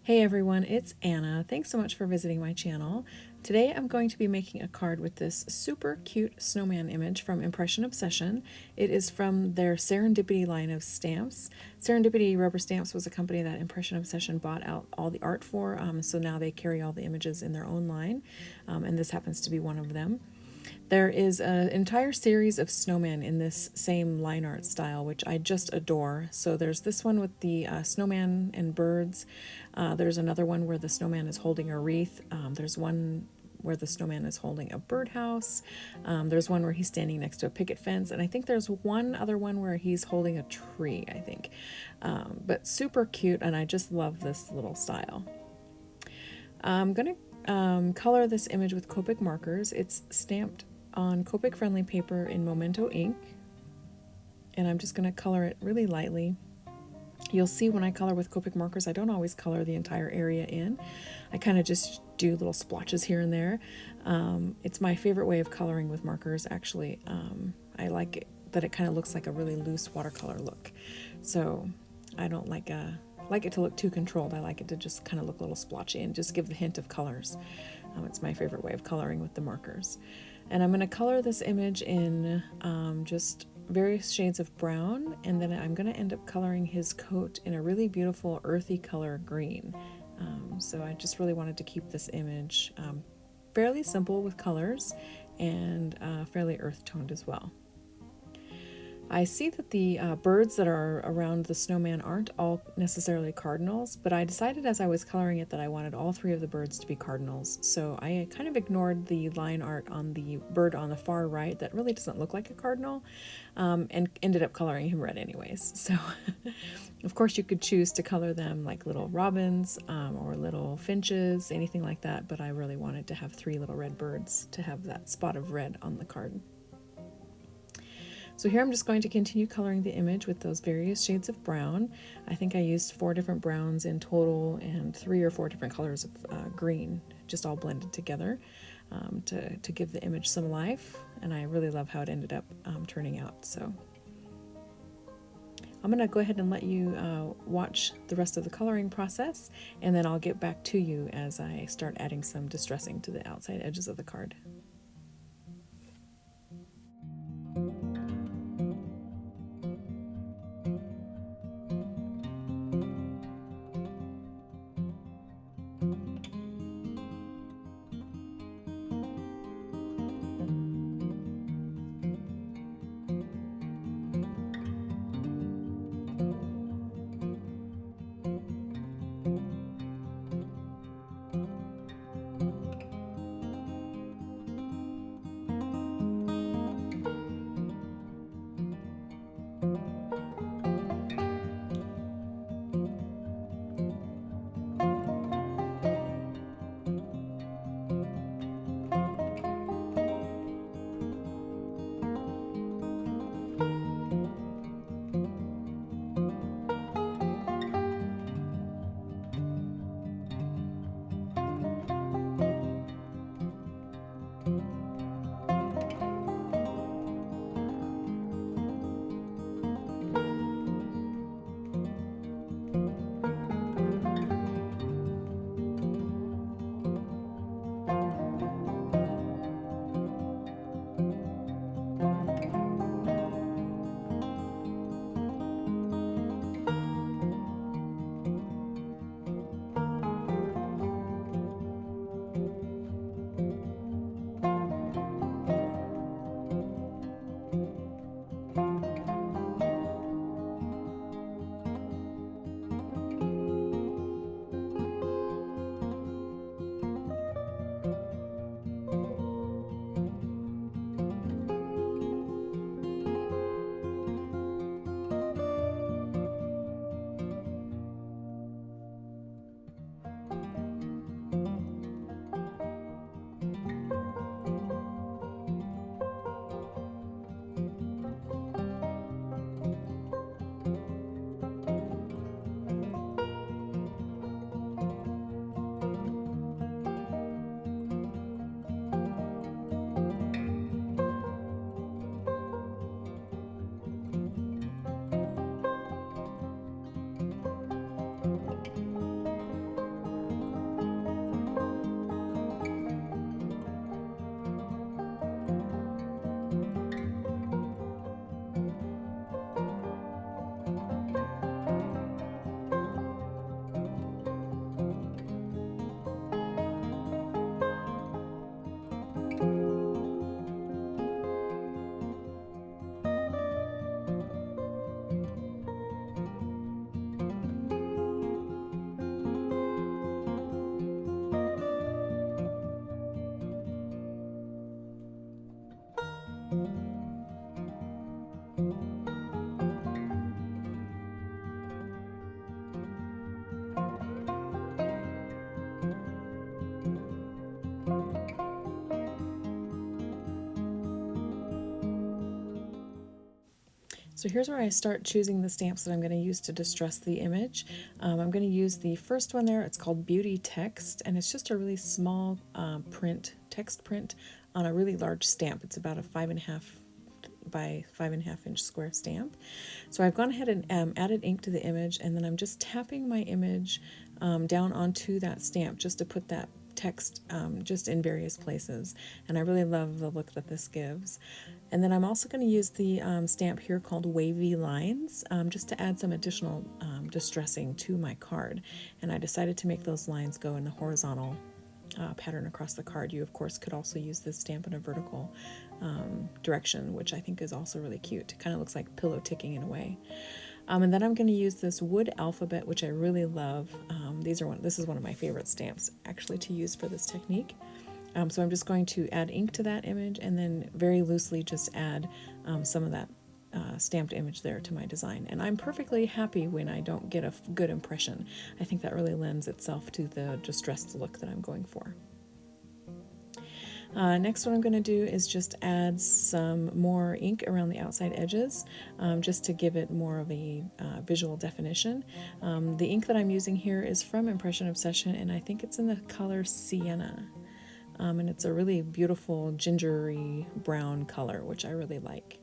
Hey everyone, it's Anna. Thanks so much for visiting my channel. Today I'm going to be making a card with this super cute snowman image from Impression Obsession. It is from their Serendipity line of stamps. Serendipity Rubber Stamps was a company that Impression Obsession bought out all the art for, so now they carry all the images in their own line, and this happens to be one of them. There is an entire series of snowmen in this same line art style, which I just adore. So there's this one with the snowman and birds. There's another one where the snowman is holding a wreath. There's one where the snowman is holding a birdhouse. There's one where he's standing next to a picket fence. And I think there's one other one where he's holding a tree, I think. But super cute, and I just love this little style. I'm going to color this image with Copic markers. It's stamped on Copic friendly paper in Memento ink, and I'm just going to color it really lightly. You'll see when I color with Copic markers, I don't always color the entire area in. I kind of just do little splotches here and there. It's my favorite way of coloring with markers, actually. I like it, that it kind of looks like a really loose watercolor look. So I don't like it to look too controlled. I like it to just kind of look a little splotchy and just give the hint of colors. It's my favorite way of coloring with the markers. And I'm going to color this image in just various shades of brown, and then I'm going to end up coloring his coat in a really beautiful earthy color green. So I just really wanted to keep this image fairly simple with colors and fairly earth toned as well. I see that the birds that are around the snowman aren't all necessarily cardinals, but I decided as I was coloring it that I wanted all three of the birds to be cardinals, so I kind of ignored the line art on the bird on the far right that really doesn't look like a cardinal, and ended up coloring him red anyways. So of course you could choose to color them like little robins or little finches, anything like that, but I really wanted to have three little red birds to have that spot of red on the card. So here I'm just going to continue coloring the image with those various shades of brown. I think I used 4 different browns in total and 3 or 4 different colors of green, just all blended together to give the image some life. And I really love how it ended up turning out. So I'm going to go ahead and let you watch the rest of the coloring process, and then I'll get back to you as I start adding some distressing to the outside edges of the card. So here's where I start choosing the stamps that I'm going to use to distress the image. I'm going to use the first one there. It's called Beauty Text, and it's just a really small text print on a really large stamp. It's about a 5.5 by 5.5 inch square stamp. So I've gone ahead and added ink to the image, and then I'm just tapping my image down onto that stamp just to put that text just in various places, and I really love the look that this gives. And then I'm also going to use the stamp here called Wavy Lines just to add some additional distressing to my card, and I decided to make those lines go in the horizontal pattern across the card. You of course could also use this stamp in a vertical direction, which I think is also really cute. It kind of looks like pillow ticking in a way. And then I'm going to use this wood alphabet, which I really love. This is one of my favorite stamps actually to use for this technique. So I'm just going to add ink to that image, and then very loosely just add some of that stamped image there to my design. And I'm perfectly happy when I don't get a good impression. I think that really lends itself to the distressed look that I'm going for. Next, what I'm going to do is just add some more ink around the outside edges just to give it more of a visual definition. The ink that I'm using here is from Impression Obsession, and I think it's in the color Sienna. And it's a really beautiful gingery brown color, which I really like.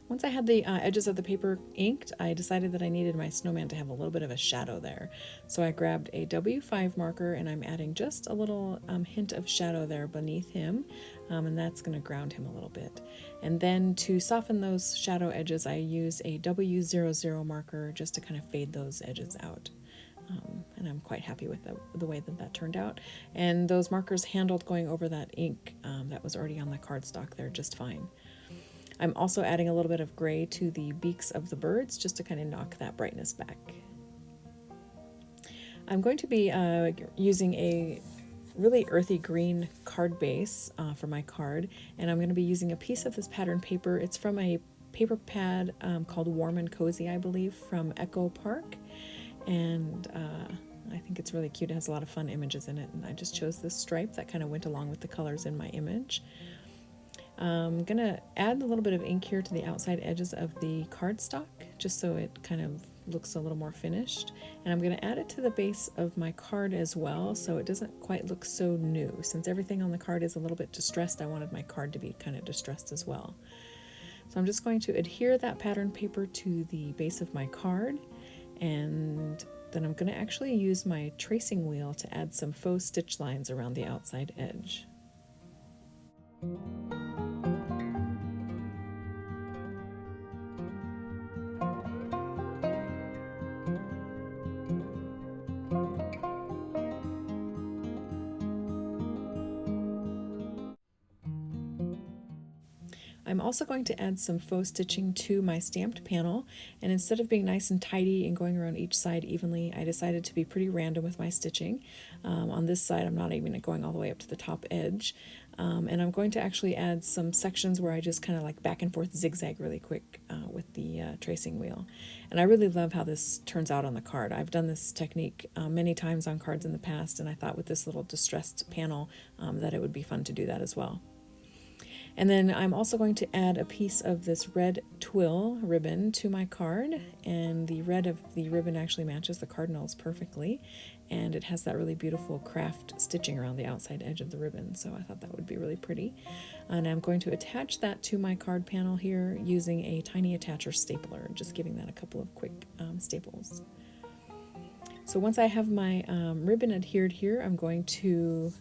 Once I had the edges of the paper inked, I decided that I needed my snowman to have a little bit of a shadow there. So I grabbed a W5 marker, and I'm adding just a little hint of shadow there beneath him, and that's going to ground him a little bit. And then to soften those shadow edges, I use a W00 marker just to kind of fade those edges out. And I'm quite happy with the way that turned out. And those markers handled going over that ink that was already on the cardstock there just fine. I'm also adding a little bit of gray to the beaks of the birds just to kind of knock that brightness back. I'm going to be using a really earthy green card base for my card, and I'm going to be using a piece of this pattern paper. It's from a paper pad called Warm and Cozy, I believe, from Echo Park, and I think it's really cute. It has a lot of fun images in it, and I just chose this stripe that kind of went along with the colors in my image. I'm going to add a little bit of ink here to the outside edges of the cardstock just so it kind of looks a little more finished, and I'm going to add it to the base of my card as well so it doesn't quite look so new. Since everything on the card is a little bit distressed, I wanted my card to be kind of distressed as well. So I'm just going to adhere that pattern paper to the base of my card, and then I'm going to actually use my tracing wheel to add some faux stitch lines around the outside edge. I'm also going to add some faux stitching to my stamped panel, and instead of being nice and tidy and going around each side evenly, I decided to be pretty random with my stitching. On this side, I'm not even going all the way up to the top edge, and I'm going to actually add some sections where I just kind of like back and forth zigzag really quick with the tracing wheel. And I really love how this turns out on the card. I've done this technique many times on cards in the past, and I thought with this little distressed panel that it would be fun to do that as well. And then I'm also going to add a piece of this red twill ribbon to my card, and the red of the ribbon actually matches the cardinals perfectly, and it has that really beautiful craft stitching around the outside edge of the ribbon, so I thought that would be really pretty. And I'm going to attach that to my card panel here using a tiny attacher stapler, just giving that a couple of quick staples. So once I have my ribbon adhered here, I'm going to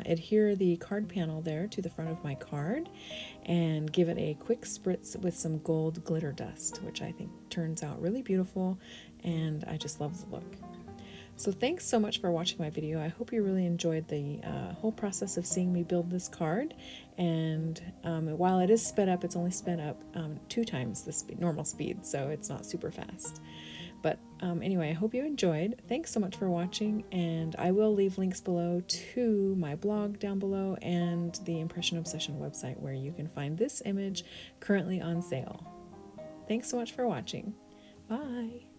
adhere the card panel there to the front of my card and give it a quick spritz with some gold glitter dust, which I think turns out really beautiful, and I just love the look. So thanks so much for watching my video. I hope you really enjoyed the whole process of seeing me build this card, and while it is sped up, it's only sped up 2 times the normal speed, so it's not super fast. But anyway, I hope you enjoyed. Thanks so much for watching, and I will leave links below to my blog down below and the Impression Obsession website where you can find this image currently on sale. Thanks so much for watching. Bye!